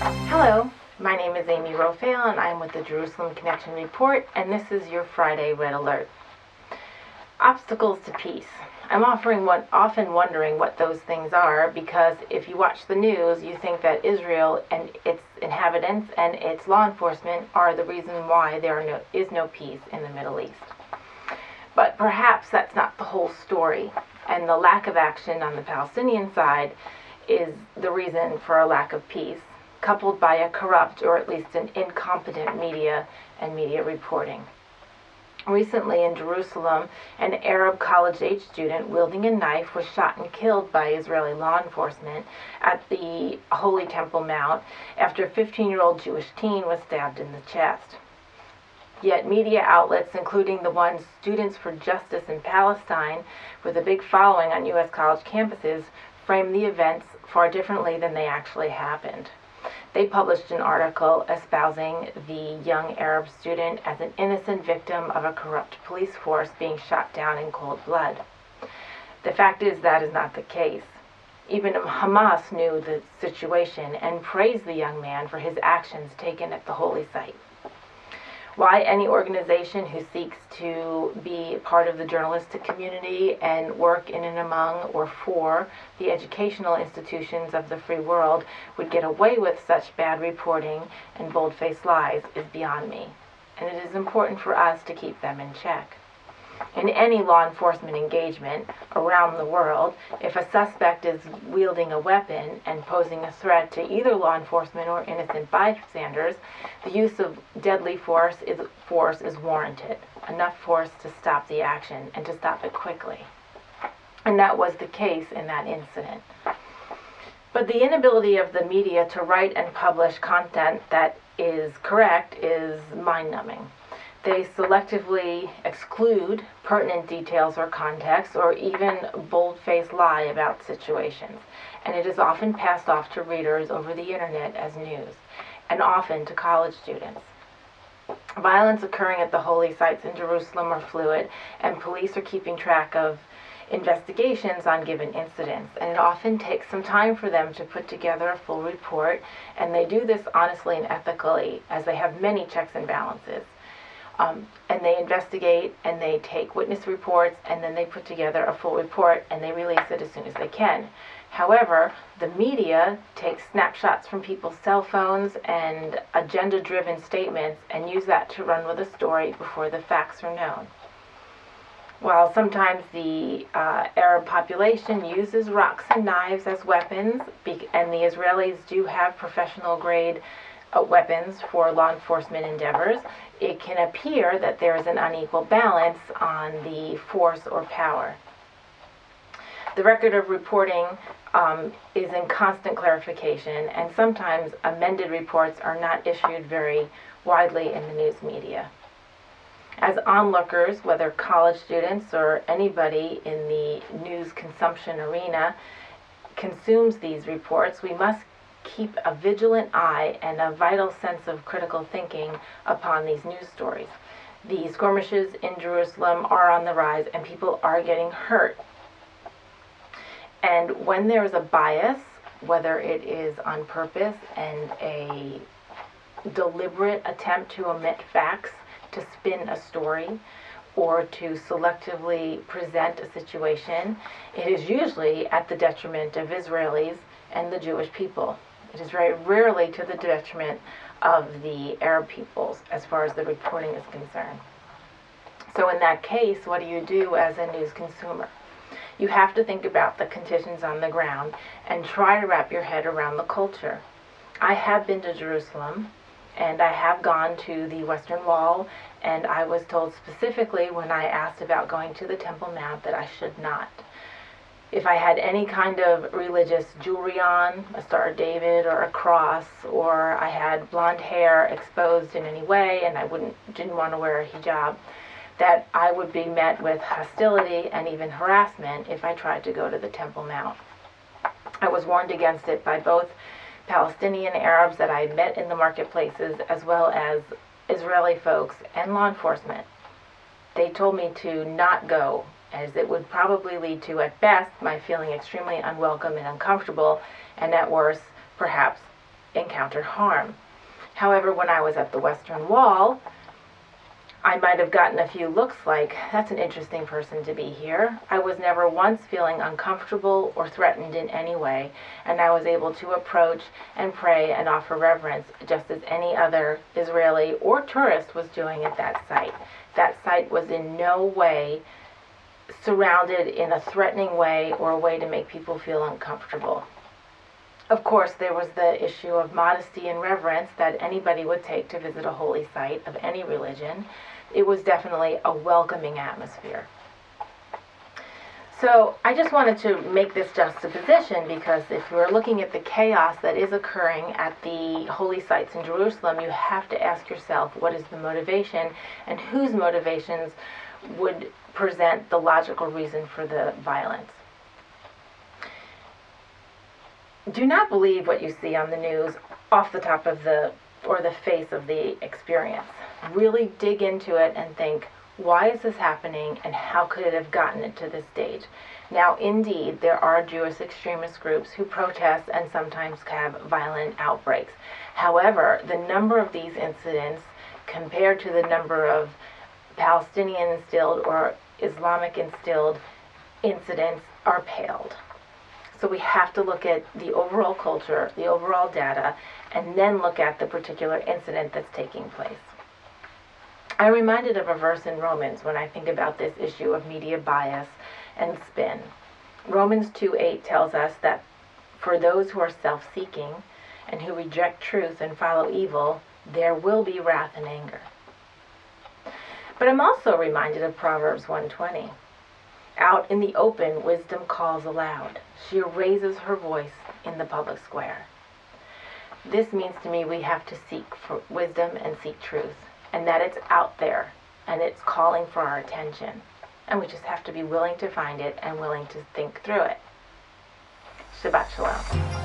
Hello, my name is Amy Rofail and I'm with the Jerusalem Connection Report, and this is your Friday Red Alert. Obstacles to peace. I'm often wondering what those things are, because if you watch the news, you think that Israel and its inhabitants and its law enforcement are the reason why there is no peace in the Middle East. But perhaps that's not the whole story, and the lack of action on the Palestinian side is the reason for a lack of peace, coupled by a corrupt or at least an incompetent media and media reporting. Recently in Jerusalem, an Arab college-age student wielding a knife was shot and killed by Israeli law enforcement at the Holy Temple Mount after a 15-year-old Jewish teen was stabbed in the chest. Yet media outlets, including the ones Students for Justice in Palestine, with a big following on U.S. college campuses, frame the events far differently than they actually happened. They published an article espousing the young Arab student as an innocent victim of a corrupt police force being shot down in cold blood. The fact is that is not the case. Even Hamas knew the situation and praised the young man for his actions taken at the holy site. Why any organization who seeks to be part of the journalistic community and work in and among or for the educational institutions of the free world would get away with such bad reporting and bold-faced lies is beyond me, and it is important for us to keep them in check. In any law enforcement engagement around the world, if a suspect is wielding a weapon and posing a threat to either law enforcement or innocent bystanders, the use of deadly force is warranted, enough force to stop the action and to stop it quickly. And that was the case in that incident. But the inability of the media to write and publish content that is correct is mind-numbing. They selectively exclude pertinent details or context, or even bold-faced lie about situations, and it is often passed off to readers over the internet as news, and often to college students. Violence occurring at the holy sites in Jerusalem are fluid, and police are keeping track of investigations on given incidents, and it often takes some time for them to put together a full report, and they do this honestly and ethically, as they have many checks and balances. And they investigate, and they take witness reports, and then they put together a full report, and they release it as soon as they can. However, the media takes snapshots from people's cell phones and agenda-driven statements and use that to run with a story before the facts are known. While sometimes the Arab population uses rocks and knives as weapons, and the Israelis do have professional-grade weapons for law enforcement endeavors, it can appear that there is an unequal balance on the force or power. The record of reporting is in constant clarification, and sometimes amended reports are not issued very widely in the news media. As onlookers, whether college students or anybody in the news consumption arena consumes these reports, we must keep a vigilant eye and a vital sense of critical thinking upon these news stories. The skirmishes in Jerusalem are on the rise, and people are getting hurt. And when there is a bias, whether it is on purpose and a deliberate attempt to omit facts, to spin a story, or to selectively present a situation, it is usually at the detriment of Israelis and the Jewish people. It is very rarely to the detriment of the Arab peoples as far as the reporting is concerned. So in that case, what do you do as a news consumer? You have to think about the conditions on the ground and try to wrap your head around the culture. I have been to Jerusalem, and I have gone to the Western Wall, and I was told specifically when I asked about going to the Temple Mount that I should not. If I had any kind of religious jewelry on, a Star of David or a cross, or I had blonde hair exposed in any way and I didn't want to wear a hijab, that I would be met with hostility and even harassment if I tried to go to the Temple Mount. I was warned against it by both Palestinian Arabs that I met in the marketplaces, as well as Israeli folks and law enforcement. They told me to not go, as it would probably lead to, at best, my feeling extremely unwelcome and uncomfortable, and at worst, perhaps encountered harm. However, when I was at the Western Wall, I might have gotten a few looks like, that's an interesting person to be here. I was never once feeling uncomfortable or threatened in any way, and I was able to approach and pray and offer reverence just as any other Israeli or tourist was doing at that site. That site was in no way surrounded in a threatening way or a way to make people feel uncomfortable. Of course, there was the issue of modesty and reverence that anybody would take to visit a holy site of any religion. It was definitely a welcoming atmosphere. So I just wanted to make this juxtaposition because if we're looking at the chaos that is occurring at the holy sites in Jerusalem, you have to ask yourself what is the motivation and whose motivations would present the logical reason for the violence. Do not believe what you see on the news off the top of the face of the experience. Really dig into it and think, why is this happening and how could it have gotten it to this stage? Now, indeed, there are Jewish extremist groups who protest and sometimes have violent outbreaks. However, the number of these incidents compared to the number of Palestinian-instilled or Islamic-instilled incidents are paled. So we have to look at the overall culture, the overall data, and then look at the particular incident that's taking place. I'm reminded of a verse in Romans when I think about this issue of media bias and spin. Romans 2:8 tells us that for those who are self-seeking and who reject truth and follow evil, there will be wrath and anger. But I'm also reminded of Proverbs 1:20. Out in the open, wisdom calls aloud. She raises her voice in the public square. This means to me we have to seek for wisdom and seek truth, and that it's out there, and it's calling for our attention. And we just have to be willing to find it and willing to think through it. Shabbat Shalom.